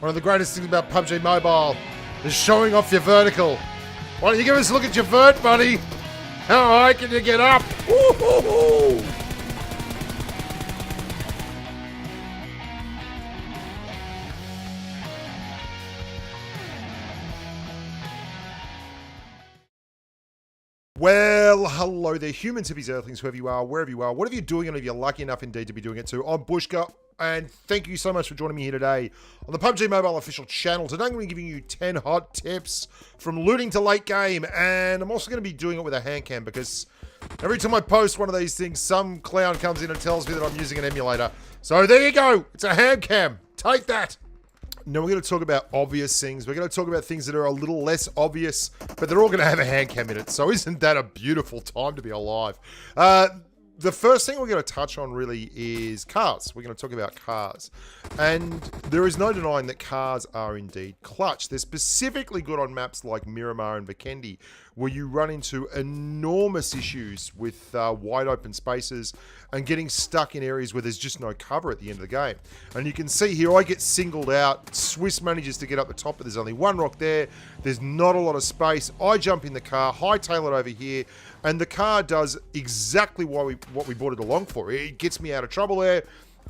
One of the greatest things about Pubg Mobile is showing off your vertical. Why don't you give us a look at your vert, buddy? How high can you get up? Woo-hoo-hoo! Well, hello there, humans, hippies, earthlings, whoever you are, wherever you are, whatever you're doing, and if you're lucky enough indeed to be doing it too. I'm Bushka, and thank you so much for joining me here today on the Pubg Mobile official channel. Today I'm going to be giving you 10 hot tips from looting to late game, and I'm also going to be doing it with a hand cam because every time I post one of these things, some clown comes in and tells me that I'm using an emulator. So there you go, it's a hand cam. Take that. Now we're going to talk about obvious things. We're going to talk about things that are a little less obvious, but they're all going to have a hand cam in it. So isn't that a beautiful time to be alive? The first thing we're going to touch on really is cars. We're going to talk about cars. And there is no denying that cars are indeed clutch. They're specifically good on maps like Miramar and Vikendi, where you run into enormous issues with wide open spaces and getting stuck in areas where there's just no cover at the end of the game. And you can see here, I get singled out. Swiss manages to get up the top, but there's only one rock there. There's not a lot of space. I jump in the car, hightail it over here, and the car does exactly what we brought it along for. It gets me out of trouble there.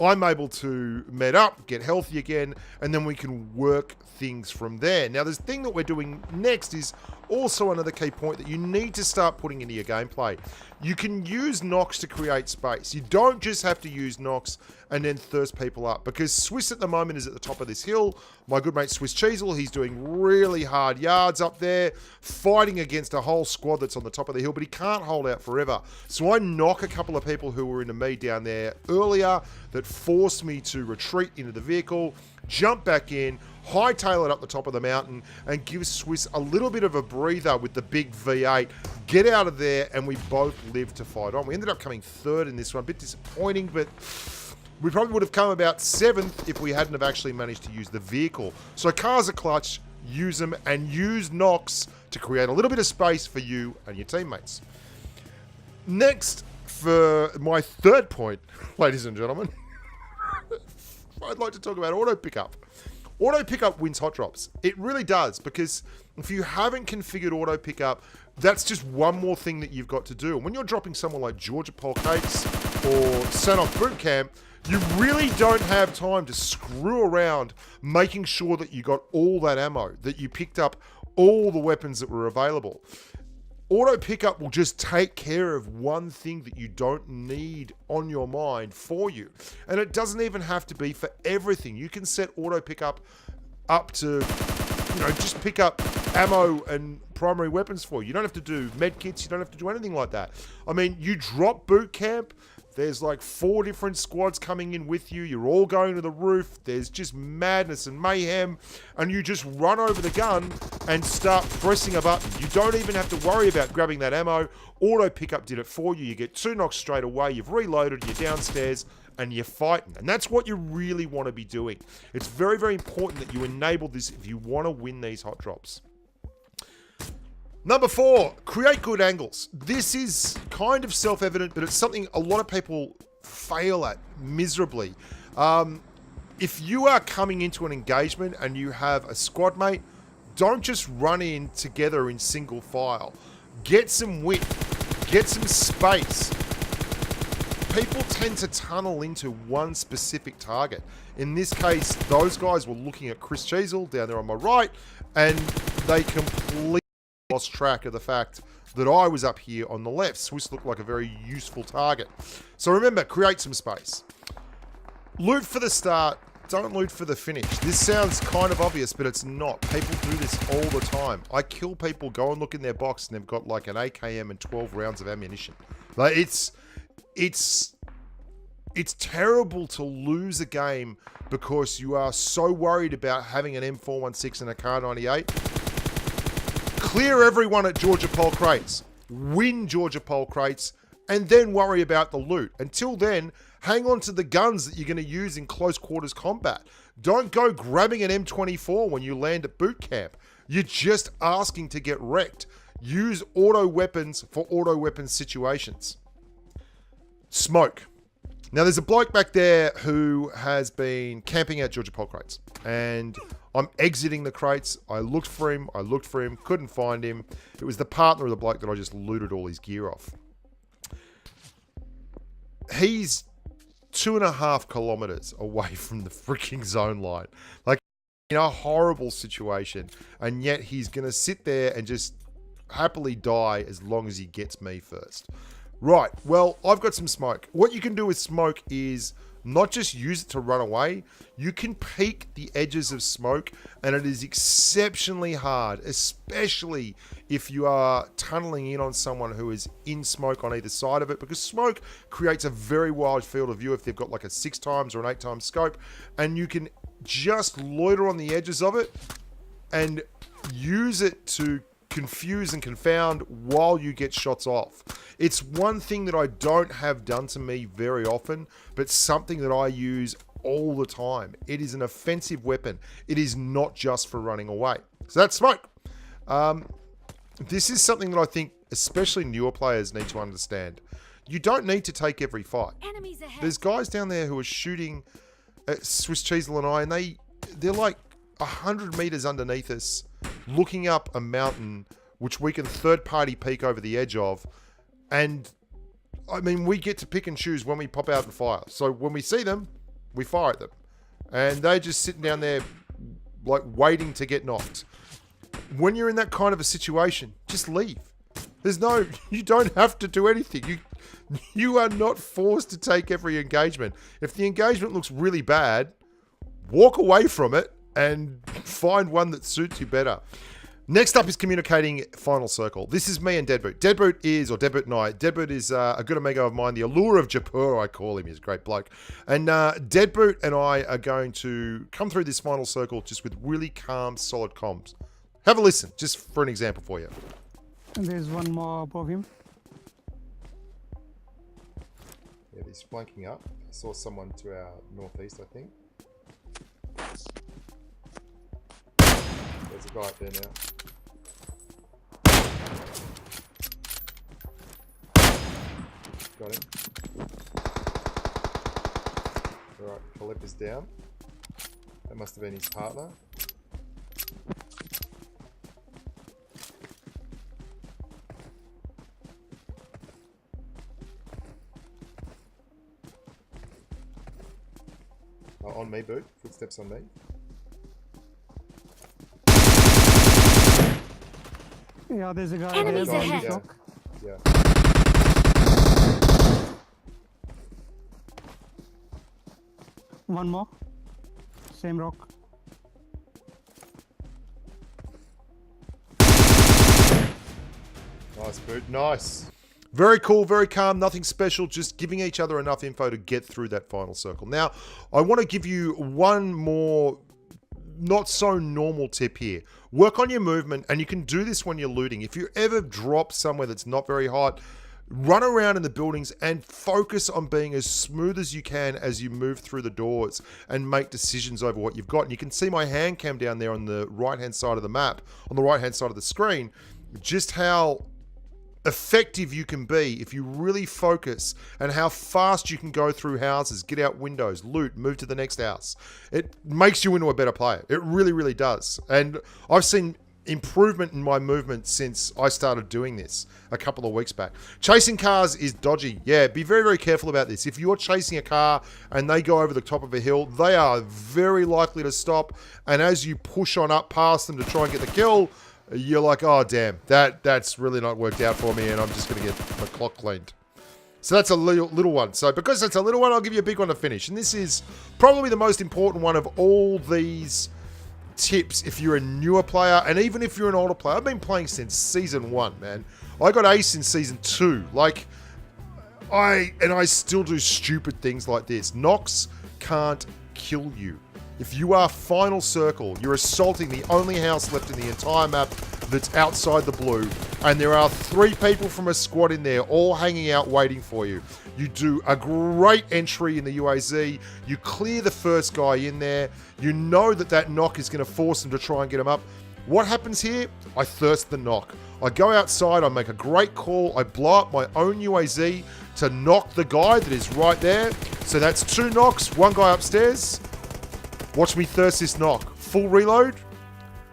I'm able to med up, get healthy again, and then we can work things from there. Now, the thing that we're doing next is also another key point that you need to start putting into your gameplay. You can use knocks to create space. You don't just have to use knocks and then thirst people up, because Swiss at the moment is at the top of this hill. My good mate Swiss Cheesel, he's doing really hard yards up there, fighting against a whole squad that's on the top of the hill, but he can't hold out forever. So I knock a couple of people who were into me down there earlier that forced me to retreat into the vehicle, jump back in, hightail it up the top of the mountain, and give Swiss a little bit of a breather with the big V8. Get out of there, and we both lived to fight on. We ended up coming third in this one. A bit disappointing, but we probably would have come about 7th if we hadn't have actually managed to use the vehicle. So cars are clutch. Use them, and use knocks to create a little bit of space for you and your teammates. Next, for my third point, ladies and gentlemen, I'd like to talk about auto pickup. Auto pickup wins hot drops. It really does, because if you haven't configured auto pickup, that's just one more thing that you've got to do. And when you're dropping someone like Georgia Pole Cakes or Sanoff Boot Camp, you really don't have time to screw around making sure that you got all that ammo, that you picked up all the weapons that were available. Auto pickup will just take care of one thing that you don't need on your mind for you. And it doesn't even have to be for everything. You can set auto pickup up to, just pick up ammo and primary weapons for you. You don't have to do med kits. You don't have to do anything like that. I mean, you drop boot camp. There's like 4 different squads coming in with you. You're all going to the roof. There's just madness and mayhem. And you just run over the gun and start pressing a button. You don't even have to worry about grabbing that ammo. Auto pickup did it for you. You get 2 knocks straight away. You've reloaded. You're downstairs and you're fighting. And that's what you really want to be doing. It's very, very important that you enable this if you want to win these hot drops. Number 4, create good angles. This is kind of self-evident, but it's something a lot of people fail at miserably. If you are coming into an engagement and you have a squad mate, don't just run in together in single file. Get some width, get some space. People tend to tunnel into one specific target. In this case, those guys were looking at Chris Cheesel down there on my right, and they completely lost track of the fact that I was up here on the left. Swiss looked like a very useful target. So remember, create some space. Loot for the start, don't loot for the finish. This sounds kind of obvious, but it's not. People do this all the time. I kill people, go and look in their box, and they've got like an AKM and 12 rounds of ammunition. Like, it's terrible to lose a game because you are so worried about having an M416 and a Kar 98. Clear everyone at Georgia Pole Crates. Win Georgia Pole Crates, and then worry about the loot. Until then, hang on to the guns that you're going to use in close quarters combat. Don't go grabbing an M24 when you land at boot camp. You're just asking to get wrecked. Use auto weapons for auto weapons situations. Smoke. Now, there's a bloke back there who has been camping out Georgia pole crates. And I'm exiting the crates. I looked for him, couldn't find him. It was the partner of the bloke that I just looted all his gear off. He's 2.5 kilometers away from the freaking zone line. Like, in a horrible situation. And yet he's going to sit there and just happily die as long as he gets me first. Right, well, I've got some smoke. What you can do with smoke is not just use it to run away. You can peek the edges of smoke, and it is exceptionally hard, especially if you are tunneling in on someone who is in smoke on either side of it, because smoke creates a very wide field of view if they've got like a 6 times or an 8 times scope, and you can just loiter on the edges of it and use it to confuse and confound while you get shots off. It's one thing that I don't have done to me very often, but something that I use all the time. It is an offensive weapon. It is not just for running away. So that's smoke. This is something that I think especially newer players need to understand. You don't need to take every fight. Enemies ahead. There's guys down there who are shooting at Swiss Cheesel and I, and they're like 100 meters underneath us, looking up a mountain, which we can third-party peek over the edge of. And, I mean, we get to pick and choose when we pop out and fire. So when we see them, we fire at them. And they're just sitting down there, like, waiting to get knocked. When you're in that kind of a situation, just leave. You don't have to do anything. You are not forced to take every engagement. If the engagement looks really bad, walk away from it and find one that suits you better. Next up is communicating final circle. This is me and Deadboot. Deadboot and I. Deadboot is a good amigo of mine. The Allure of Jaipur, I call him. He's a great bloke. And Deadboot and I are going to come through this final circle just with really calm, solid comms. Have a listen, just for an example for you. And there's one more above him. Yeah, he's flanking up. I saw someone to our northeast, I think. There's a guy up there now. Got him. Alright, Calip is down. That must have been his partner. On me, Boot. Footsteps on me. Yeah, there's a guy Enemies there. ahead. Yeah. One more. Same rock. Nice, Boot. Nice. Very cool, very calm, nothing special, just giving each other enough info to get through that final circle. Now, I want to give you one more not so normal tip here. Work on your movement, and you can do this when you're looting. If you ever drop somewhere that's not very hot, run around in the buildings and focus on being as smooth as you can as you move through the doors and make decisions over what you've got. And you can see my hand cam down there on the right-hand side of the map, on the right-hand side of the screen, just how effective you can be if you really focus, and how fast you can go through houses, get out windows, loot, move to the next house. It makes you into a better player. It really, really does. And I've seen improvement in my movement since I started doing this a couple of weeks back. Chasing cars is dodgy. Yeah, be very, very careful about this. If you're chasing a car and they go over the top of a hill, they are very likely to stop. And as you push on up past them to try and get the kill, you're like, oh, damn, that's really not worked out for me, and I'm just going to get my clock cleaned. So that's a little one. So because it's a little one, I'll give you a big one to finish. And this is probably the most important one of all these tips if you're a newer player, and even if you're an older player. I've been playing since Season 1, man. I got ace in Season 2. Like, I still do stupid things like this. Knocks can't kill you. If you are final circle, you're assaulting the only house left in the entire map that's outside the blue, and there are 3 people from a squad in there all hanging out waiting for you. You do a great entry in the UAZ, you clear the first guy in there, you know that knock is going to force them to try and get him up. What happens here? I thirst the knock. I go outside, I make a great call, I blow up my own UAZ to knock the guy that is right there. So that's 2 knocks, 1 guy upstairs. Watch me thirst this knock. Full reload,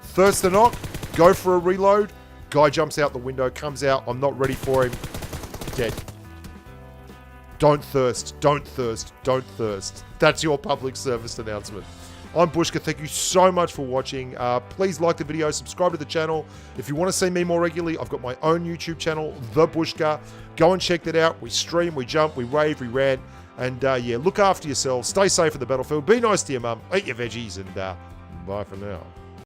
thirst the knock, go for a reload. Guy jumps out the window, comes out, I'm not ready for him. Dead. Don't thirst, don't thirst, don't thirst. That's your public service announcement. I'm Bushka. Thank you so much for watching. Please like the video, subscribe to the channel. If you want to see me more regularly, I've got my own YouTube channel, TheBushka. Go and check that out. We stream, we jump, we rave, we rant. And yeah, look after yourselves. Stay safe in the battlefield. Be nice to your mum. Eat your veggies. And bye for now.